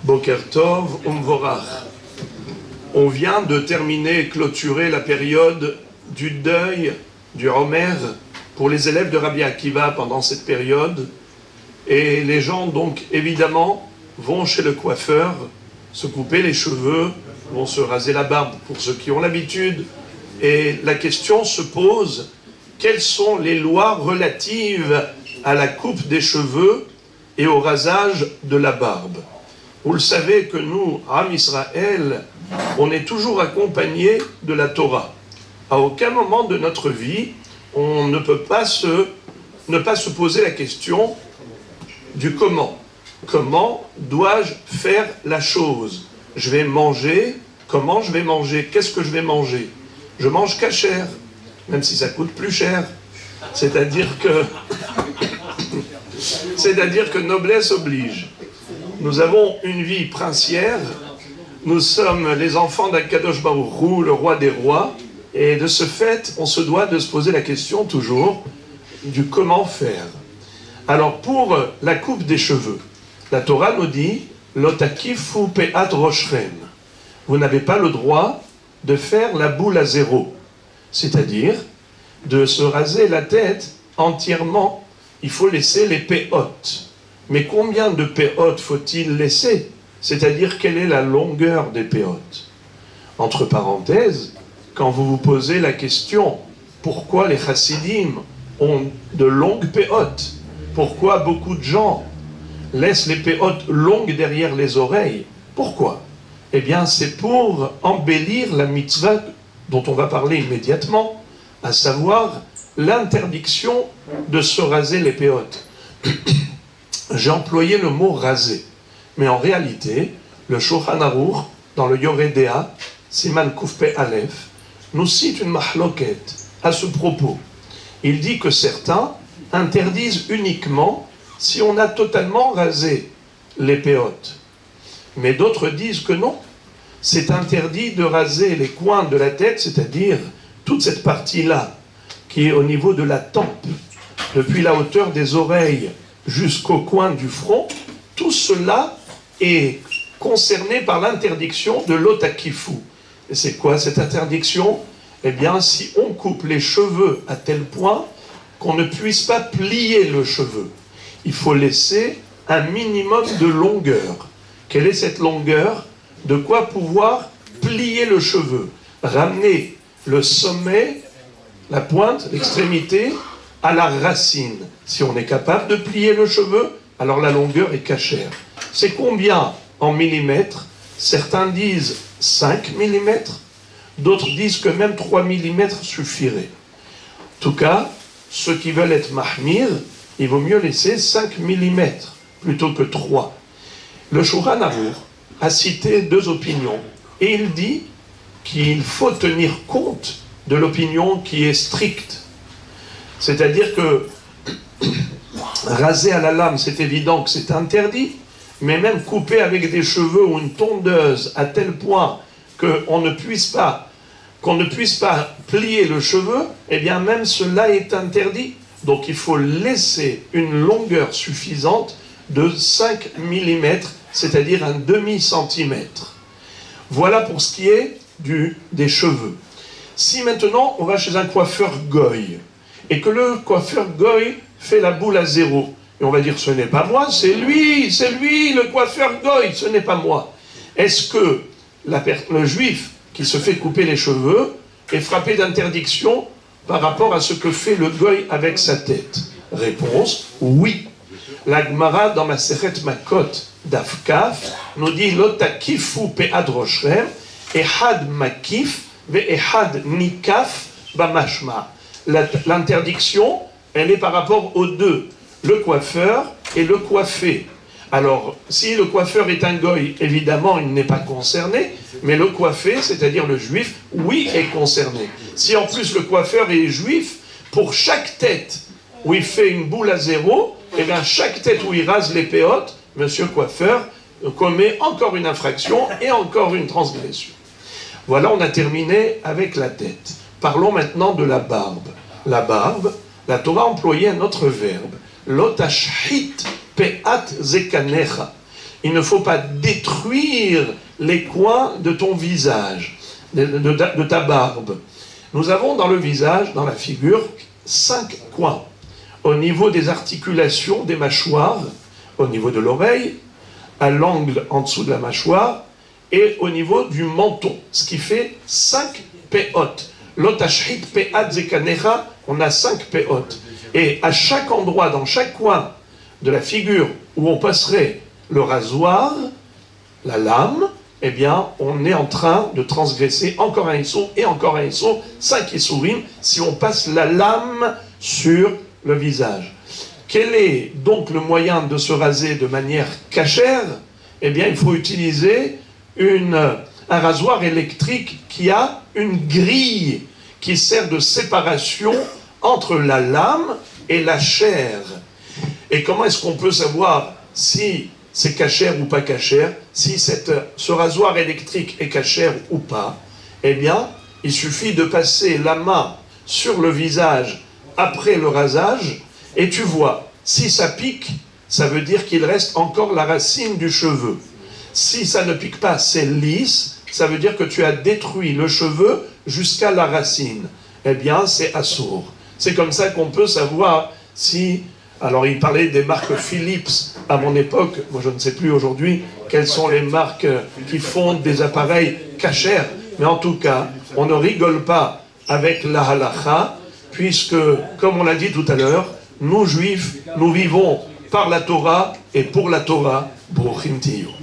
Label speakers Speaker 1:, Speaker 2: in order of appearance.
Speaker 1: Boker Tov Umvorach. On vient de terminer et clôturer la période du deuil du Homer pour les élèves de Rabbi Akiva pendant cette période. Et les gens, donc, évidemment, vont chez le coiffeur se couper les cheveux, vont se raser la barbe pour ceux qui ont l'habitude. Et la question se pose, quelles sont les lois relatives à la coupe des cheveux et au rasage de la barbe? Vous le savez que nous, Am Israël, on est toujours accompagné de la Torah. À aucun moment de notre vie, on ne peut pas ne pas se poser la question du comment. Comment dois-je faire la chose? Je vais manger, comment je vais manger? Qu'est-ce que je vais manger? Je mange cachère, même si ça coûte plus cher. C'est-à-dire que noblesse oblige. Nous avons une vie princière, nous sommes les enfants d'Akadosh Baruch Hu, le roi des rois, et de ce fait, on se doit de se poser la question toujours du comment faire. Alors pour la coupe des cheveux, la Torah nous dit « Lotakifu pe'at roshrem » vous n'avez pas le droit de faire la boule à zéro, c'est-à-dire de se raser la tête entièrement. Il faut laisser les péotes. Mais combien de péotes faut-il laisser? C'est-à-dire, quelle est la longueur des péotes? Entre parenthèses, quand vous vous posez la question, pourquoi les chassidim ont de longues péotes? Pourquoi beaucoup de gens laissent les péotes longues derrière les oreilles? Pourquoi? Eh bien, c'est pour embellir la mitzvah dont on va parler immédiatement, à savoir l'interdiction de se raser les péotes. J'ai employé le mot raser, mais en réalité, le Shulchan Aruch, dans le Yoredea, Siman Kufpe Aleph, nous cite une mahloket à ce propos. Il dit que certains interdisent uniquement si on a totalement rasé les péotes. Mais d'autres disent que non, c'est interdit de raser les coins de la tête, c'est-à-dire toute cette partie-là, qui est au niveau de la tempe, depuis la hauteur des oreilles jusqu'au coin du front, tout cela est concerné par l'interdiction de l'otakifu. Et c'est quoi cette interdiction? Eh bien, si on coupe les cheveux à tel point qu'on ne puisse pas plier le cheveu, il faut laisser un minimum de longueur. Quelle est cette longueur? De quoi pouvoir plier le cheveu, ramener le sommet, la pointe, l'extrémité, à la racine. Si on est capable de plier le cheveu, alors la longueur est cachère. C'est combien en millimètres? Certains disent 5 mm, d'autres disent que même 3 mm suffirait. En tout cas, ceux qui veulent être mahmir, il vaut mieux laisser 5 mm plutôt que 3. Le Shulchan Aruch a cité deux opinions, et il dit qu'il faut tenir compte de l'opinion qui est stricte. C'est-à-dire que raser à la lame, c'est évident que c'est interdit, mais même couper avec des cheveux ou une tondeuse à tel point qu'on ne puisse pas plier le cheveu, eh bien même cela est interdit. Donc il faut laisser une longueur suffisante de 5 mm, c'est-à-dire un demi-centimètre. Voilà pour ce qui est des cheveux. Si maintenant on va chez un coiffeur goy, et que le coiffeur goy fait la boule à zéro, et on va dire ce n'est pas moi, c'est lui le coiffeur goy, ce n'est pas moi. Est-ce que le juif qui se fait couper les cheveux est frappé d'interdiction par rapport à ce que fait le goy avec sa tête? Réponse, oui. La Gemara dans Masechet Makot Daf Kaf nous dit Lotakifu pe'ad roshrem ehad makif ve'ehad nikaf bamashma. L'interdiction, elle est par rapport aux deux, le coiffeur et le coiffé. Alors, si le coiffeur est un goy, évidemment, il n'est pas concerné, mais le coiffé, c'est-à-dire le juif, oui, est concerné. Si en plus le coiffeur est juif, pour chaque tête où il fait une boule à zéro, eh bien, chaque tête où il rase les péotes, monsieur coiffeur commet encore une infraction et encore une transgression. Voilà, on a terminé avec la tête. Parlons maintenant de la barbe. La barbe, la Torah a employé un autre verbe, lotashhit pe'at zekanecha. Il ne faut pas détruire les coins de ton visage, de ta barbe. Nous avons dans le visage, dans la figure, 5 coins. Au niveau des articulations des mâchoires, au niveau de l'oreille, à l'angle en dessous de la mâchoire, et au niveau du menton, ce qui fait 5 péotes. L'otashhit pe'at zekanecha, on a 5 péotes. Et à chaque endroit, dans chaque coin de la figure où on passerait le rasoir, la lame, eh bien, on est en train de transgresser encore un issur et encore un issur, 5 issurim, si on passe la lame sur le visage. Quel est donc le moyen de se raser de manière cachère? Eh bien, il faut utiliser un rasoir électrique qui a une grille qui sert de séparation entre la lame et la chair. Et comment est-ce qu'on peut savoir si c'est cachère ou pas cachère, si ce rasoir électrique est cachère ou pas? Eh bien, il suffit de passer la main sur le visage après le rasage, et tu vois, si ça pique, ça veut dire qu'il reste encore la racine du cheveu. Si ça ne pique pas, c'est lisse, ça veut dire que tu as détruit le cheveu jusqu'à la racine. Eh bien, c'est assourd. C'est comme ça qu'on peut savoir si... Alors, il parlait des marques Philips à mon époque. Moi, je ne sais plus aujourd'hui quelles sont les marques qui font des appareils cachers. Mais en tout cas, on ne rigole pas avec la halacha, puisque, comme on l'a dit tout à l'heure, nous, juifs, nous vivons par la Torah et pour la Torah. Bruchim tiyu.